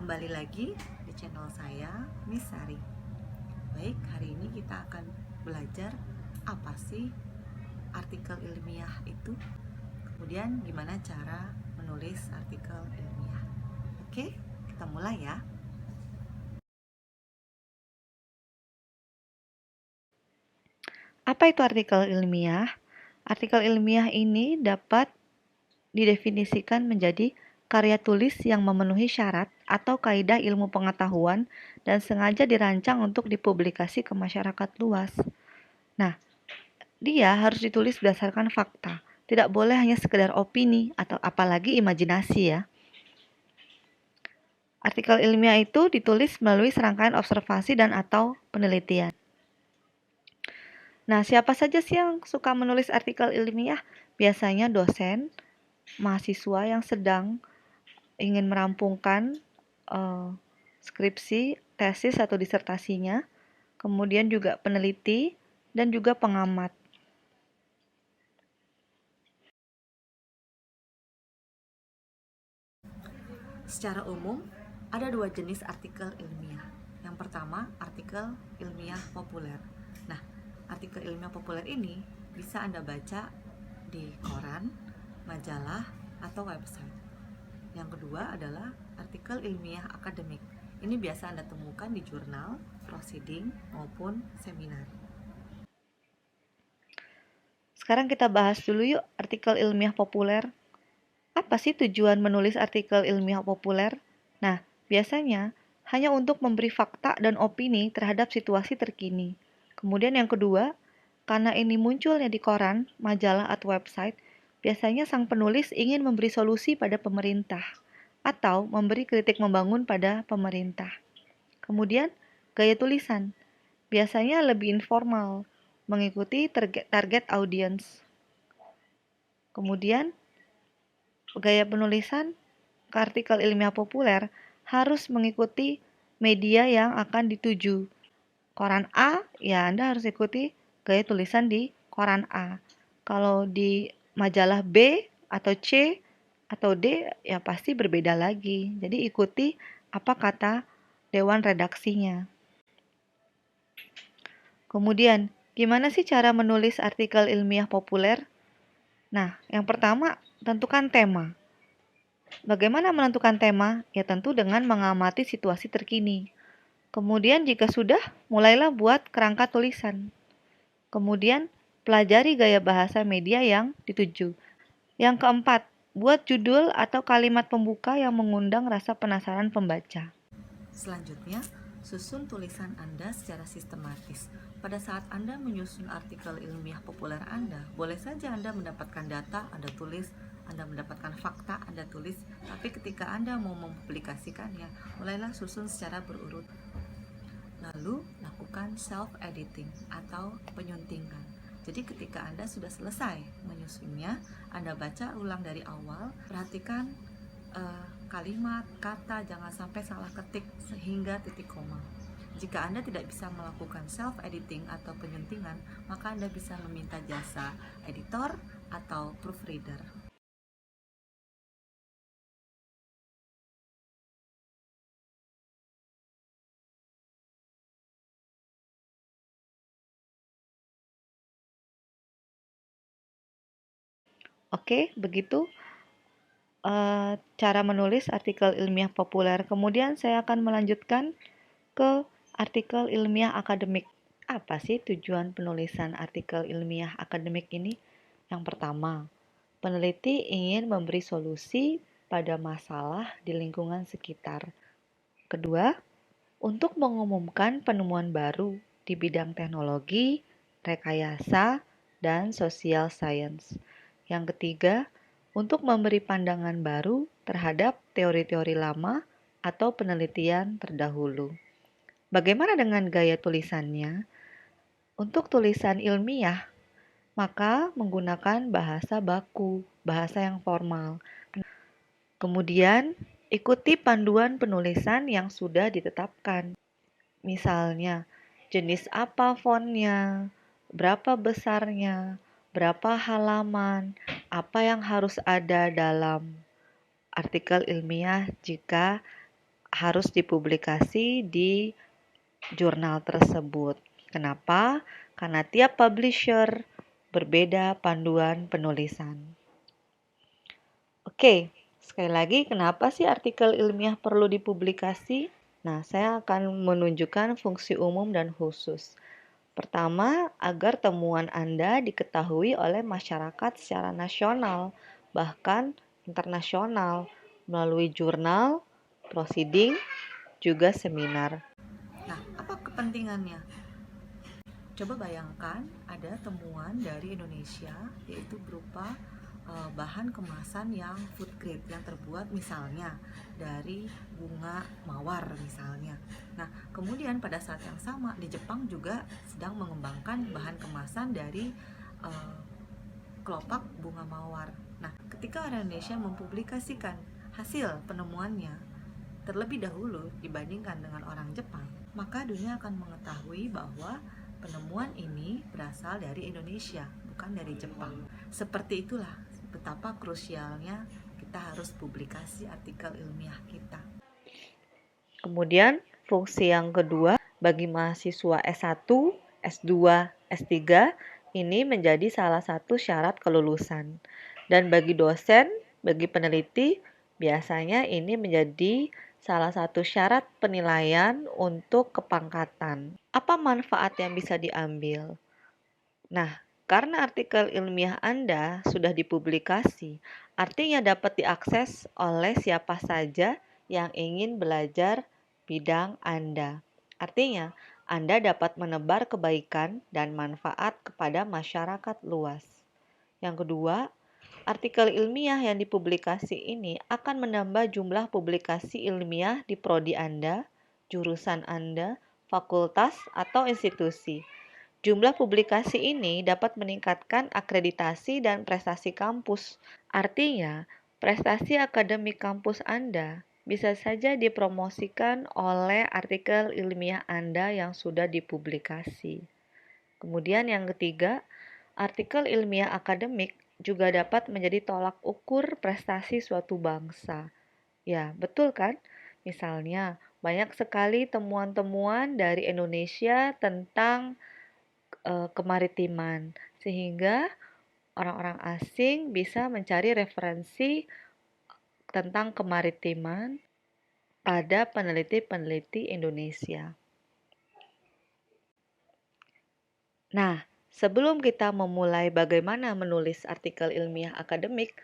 Kembali lagi di channel saya, Miss Sari. Baik, hari ini kita akan belajar apa sih artikel ilmiah itu, kemudian gimana cara menulis artikel ilmiah. Oke, kita mulai ya. Apa itu artikel ilmiah? Artikel ilmiah ini dapat didefinisikan menjadi karya tulis yang memenuhi syarat atau kaidah ilmu pengetahuan dan sengaja dirancang untuk dipublikasi ke masyarakat luas. Nah, dia harus ditulis berdasarkan fakta. Tidak boleh hanya sekedar opini atau apalagi imajinasi ya. Artikel ilmiah itu ditulis melalui serangkaian observasi dan atau penelitian. Nah, siapa saja sih yang suka menulis artikel ilmiah? Biasanya dosen, mahasiswa yang sedang ingin merampungkan skripsi, tesis atau disertasinya, kemudian juga peneliti dan juga pengamat. Secara umum, ada dua jenis artikel ilmiah. Yang pertama, artikel ilmiah populer. Nah, artikel ilmiah populer ini bisa Anda baca di koran, majalah, atau website. Yang kedua adalah artikel ilmiah akademik. Ini biasa Anda temukan di jurnal, proceeding, maupun seminar. Sekarang kita bahas dulu yuk artikel ilmiah populer. Apa sih tujuan menulis artikel ilmiah populer? Nah, biasanya hanya untuk memberi fakta dan opini terhadap situasi terkini. Kemudian yang kedua, karena ini munculnya di koran, majalah, atau website, biasanya sang penulis ingin memberi solusi pada pemerintah atau memberi kritik membangun pada pemerintah. Kemudian, gaya tulisan biasanya lebih informal, mengikuti target audience. Kemudian, gaya penulisan artikel ilmiah populer harus mengikuti media yang akan dituju. Koran A, ya Anda harus ikuti gaya tulisan di koran A. Kalau di majalah B atau C atau D, ya pasti berbeda lagi. Jadi ikuti apa kata dewan redaksinya. Kemudian, gimana sih cara menulis artikel ilmiah populer? Nah, yang pertama, tentukan tema. Bagaimana menentukan tema? Ya tentu dengan mengamati situasi terkini. Kemudian jika sudah, mulailah buat kerangka tulisan. Kemudian, pelajari gaya bahasa media yang dituju. Yang keempat, buat judul atau kalimat pembuka yang mengundang rasa penasaran pembaca. Selanjutnya, susun tulisan Anda secara sistematis. Pada saat Anda menyusun artikel ilmiah populer Anda, boleh saja Anda mendapatkan data, Anda tulis, Anda mendapatkan fakta, Anda tulis, tapi ketika Anda mau mempublikasikannya, mulailah susun secara berurut. Lalu, lakukan self-editing atau penyuntingan. Jadi ketika Anda sudah selesai menyusunnya, Anda baca ulang dari awal, perhatikan kalimat, kata, jangan sampai salah ketik sehingga titik koma. Jika Anda tidak bisa melakukan self-editing atau penyuntingan, maka Anda bisa meminta jasa editor atau proofreader. Oke, begitu cara menulis artikel ilmiah populer. Kemudian saya akan melanjutkan ke artikel ilmiah akademik. Apa sih tujuan penulisan artikel ilmiah akademik ini? Yang pertama, peneliti ingin memberi solusi pada masalah di lingkungan sekitar. Kedua, untuk mengumumkan penemuan baru di bidang teknologi, rekayasa, dan social science. Yang ketiga, untuk memberi pandangan baru terhadap teori-teori lama atau penelitian terdahulu. Bagaimana dengan gaya tulisannya? Untuk tulisan ilmiah, maka menggunakan bahasa baku, bahasa yang formal. Kemudian, ikuti panduan penulisan yang sudah ditetapkan. Misalnya, jenis apa fontnya, berapa besarnya, berapa halaman, apa yang harus ada dalam artikel ilmiah jika harus dipublikasi di jurnal tersebut. Kenapa? Karena tiap publisher berbeda panduan penulisan. Oke, sekali lagi kenapa sih artikel ilmiah perlu dipublikasi? Nah, saya akan menunjukkan fungsi umum dan khusus. Pertama, agar temuan Anda diketahui oleh masyarakat secara nasional, bahkan internasional, melalui jurnal, proceeding, juga seminar. Nah, apa kepentingannya? Coba bayangkan ada temuan dari Indonesia, yaitu berupa bahan kemasan yang food grade yang terbuat misalnya dari bunga mawar misalnya. Nah, kemudian pada saat yang sama di Jepang juga sedang mengembangkan bahan kemasan dari kelopak bunga mawar. Nah, ketika orang Indonesia mempublikasikan hasil penemuannya terlebih dahulu dibandingkan dengan orang Jepang, maka dunia akan mengetahui bahwa penemuan ini berasal dari Indonesia, bukan dari Jepang. Seperti itulah betapa krusialnya kita harus publikasi artikel ilmiah kita. Kemudian, fungsi yang kedua, bagi mahasiswa S1, S2, S3, ini menjadi salah satu syarat kelulusan. Dan bagi dosen, bagi peneliti, biasanya ini menjadi salah satu syarat penilaian untuk kepangkatan. Apa manfaat yang bisa diambil? Nah, karena artikel ilmiah Anda sudah dipublikasi, artinya dapat diakses oleh siapa saja yang ingin belajar bidang Anda. Artinya, Anda dapat menebar kebaikan dan manfaat kepada masyarakat luas. Yang kedua, artikel ilmiah yang dipublikasi ini akan menambah jumlah publikasi ilmiah di prodi Anda, jurusan Anda, fakultas, atau institusi. Jumlah publikasi ini dapat meningkatkan akreditasi dan prestasi kampus. Artinya, prestasi akademik kampus Anda bisa saja dipromosikan oleh artikel ilmiah Anda yang sudah dipublikasi. Kemudian yang ketiga, artikel ilmiah akademik juga dapat menjadi tolak ukur prestasi suatu bangsa. Ya, betul kan? Misalnya, banyak sekali temuan-temuan dari Indonesia tentang kemaritiman, sehingga orang-orang asing bisa mencari referensi tentang kemaritiman pada peneliti-peneliti Indonesia. Nah, sebelum kita memulai bagaimana menulis artikel ilmiah akademik,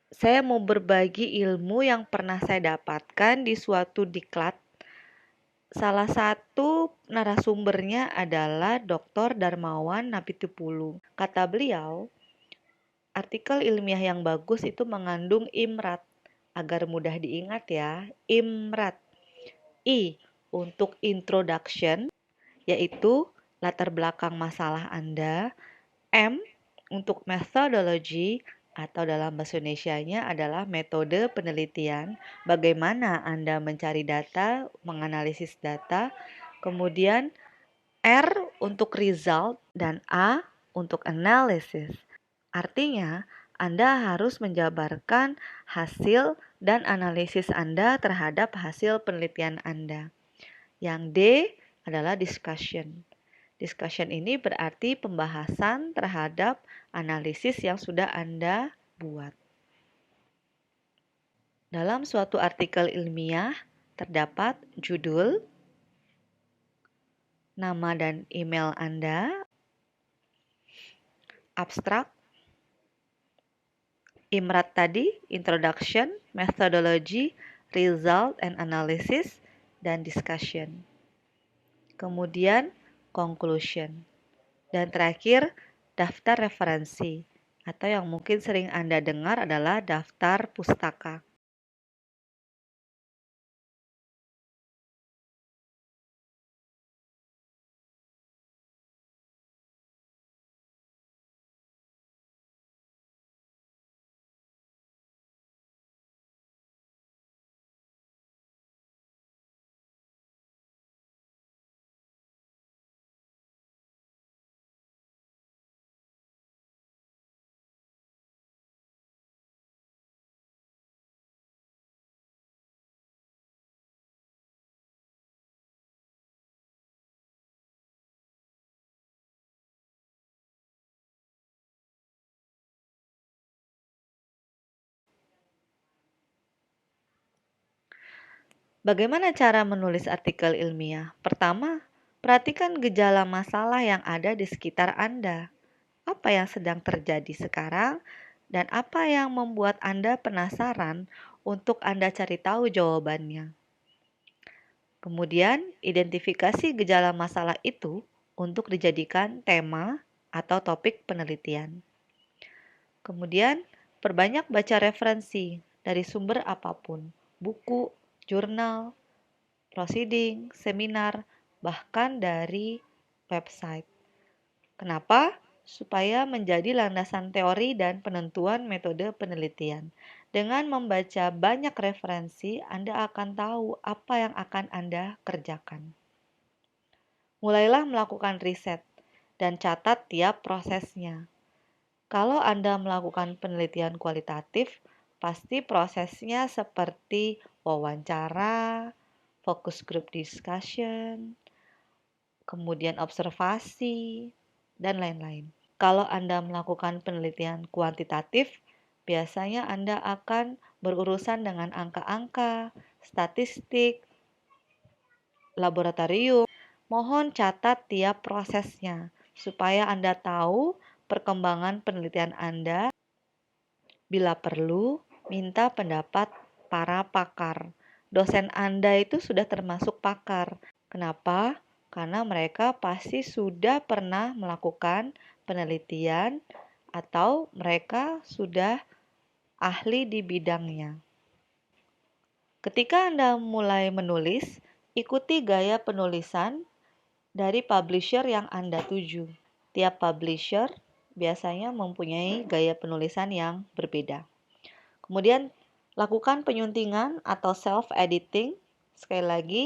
saya mau berbagi ilmu yang pernah saya dapatkan di suatu diklat. Salah satu narasumbernya adalah Dr. Darmawan Napitupulu. Kata beliau, artikel ilmiah yang bagus itu mengandung IMRAT. Agar mudah diingat ya, IMRAT. I untuk introduction, yaitu latar belakang masalah Anda. M untuk methodology, atau dalam bahasa Indonesianya adalah metode penelitian, bagaimana Anda mencari data, menganalisis data. Kemudian R untuk result dan A untuk analysis. Artinya, Anda harus menjabarkan hasil dan analisis Anda terhadap hasil penelitian Anda. Yang D adalah discussion. Discussion ini berarti pembahasan terhadap analisis yang sudah Anda buat. Dalam suatu artikel ilmiah terdapat judul, nama dan email Anda, abstrak, IMRAT tadi, introduction, methodology, result and analysis, dan discussion. Kemudian conclusion. Dan terakhir, daftar referensi, atau yang mungkin sering Anda dengar adalah daftar pustaka. Bagaimana cara menulis artikel ilmiah? Pertama, perhatikan gejala masalah yang ada di sekitar Anda. Apa yang sedang terjadi sekarang dan apa yang membuat Anda penasaran untuk Anda cari tahu jawabannya. Kemudian, identifikasi gejala masalah itu untuk dijadikan tema atau topik penelitian. Kemudian, perbanyak baca referensi dari sumber apapun, buku, jurnal, proceeding, seminar, bahkan dari website. Kenapa? Supaya menjadi landasan teori dan penentuan metode penelitian. Dengan membaca banyak referensi, Anda akan tahu apa yang akan Anda kerjakan. Mulailah melakukan riset dan catat tiap prosesnya. Kalau Anda melakukan penelitian kualitatif, pasti prosesnya seperti wawancara, focus group discussion, kemudian observasi, dan lain-lain. Kalau Anda melakukan penelitian kuantitatif, biasanya Anda akan berurusan dengan angka-angka, statistik, laboratorium. Mohon catat tiap prosesnya supaya Anda tahu perkembangan penelitian Anda. Bila perlu, minta pendapat para pakar. Dosen Anda itu sudah termasuk pakar. Kenapa? Karena mereka pasti sudah pernah melakukan penelitian atau mereka sudah ahli di bidangnya. Ketika Anda mulai menulis, ikuti gaya penulisan dari publisher yang Anda tuju. Tiap publisher biasanya mempunyai gaya penulisan yang berbeda. Kemudian, lakukan penyuntingan atau self-editing. Sekali lagi,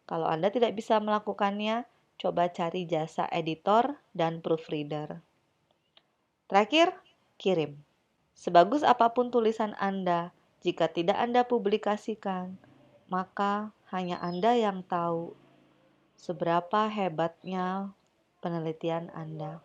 kalau Anda tidak bisa melakukannya, coba cari jasa editor dan proofreader. Terakhir, kirim. Sebagus apapun tulisan Anda, jika tidak Anda publikasikan, maka hanya Anda yang tahu seberapa hebatnya penelitian Anda.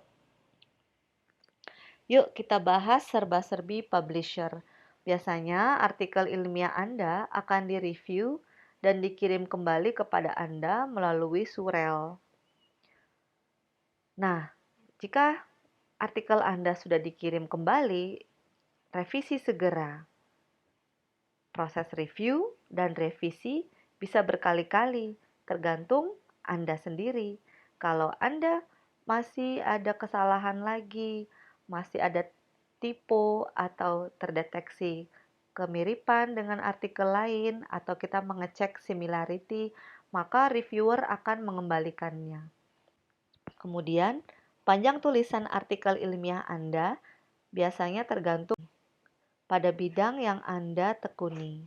Yuk kita bahas serba-serbi publisher. Biasanya artikel ilmiah Anda akan direview dan dikirim kembali kepada Anda melalui surel. Nah, jika artikel Anda sudah dikirim kembali, revisi segera. Proses review dan revisi bisa berkali-kali, tergantung Anda sendiri. Kalau Anda masih ada kesalahan lagi, masih ada typo atau terdeteksi kemiripan dengan artikel lain, atau kita mengecek similarity, maka reviewer akan mengembalikannya. Kemudian, panjang tulisan artikel ilmiah Anda biasanya tergantung pada bidang yang Anda tekuni.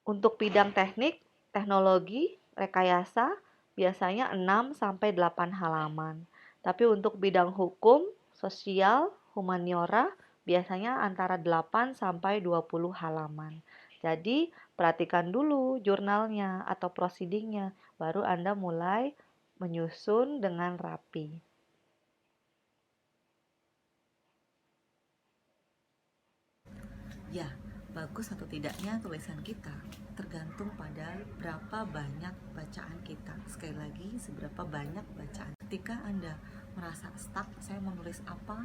Untuk bidang teknik, teknologi, rekayasa, biasanya 6-8 halaman. Tapi untuk bidang hukum, sosial, humaniora, biasanya antara 8-20 halaman. Jadi, perhatikan dulu jurnalnya atau proceedingnya, baru Anda mulai menyusun dengan rapi. Ya, bagus atau tidaknya tulisan kita tergantung pada berapa banyak bacaan kita. Sekali lagi, seberapa banyak bacaan. Ketika Anda merasa stuck, saya mau nulis apa,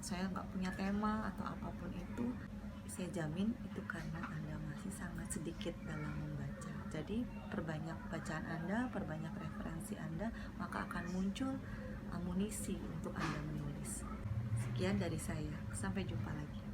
saya nggak punya tema atau apapun itu, saya jamin itu karena Anda masih sangat sedikit dalam membaca. Jadi perbanyak bacaan Anda, perbanyak referensi Anda, maka akan muncul amunisi untuk Anda menulis. Sekian dari saya, sampai jumpa lagi.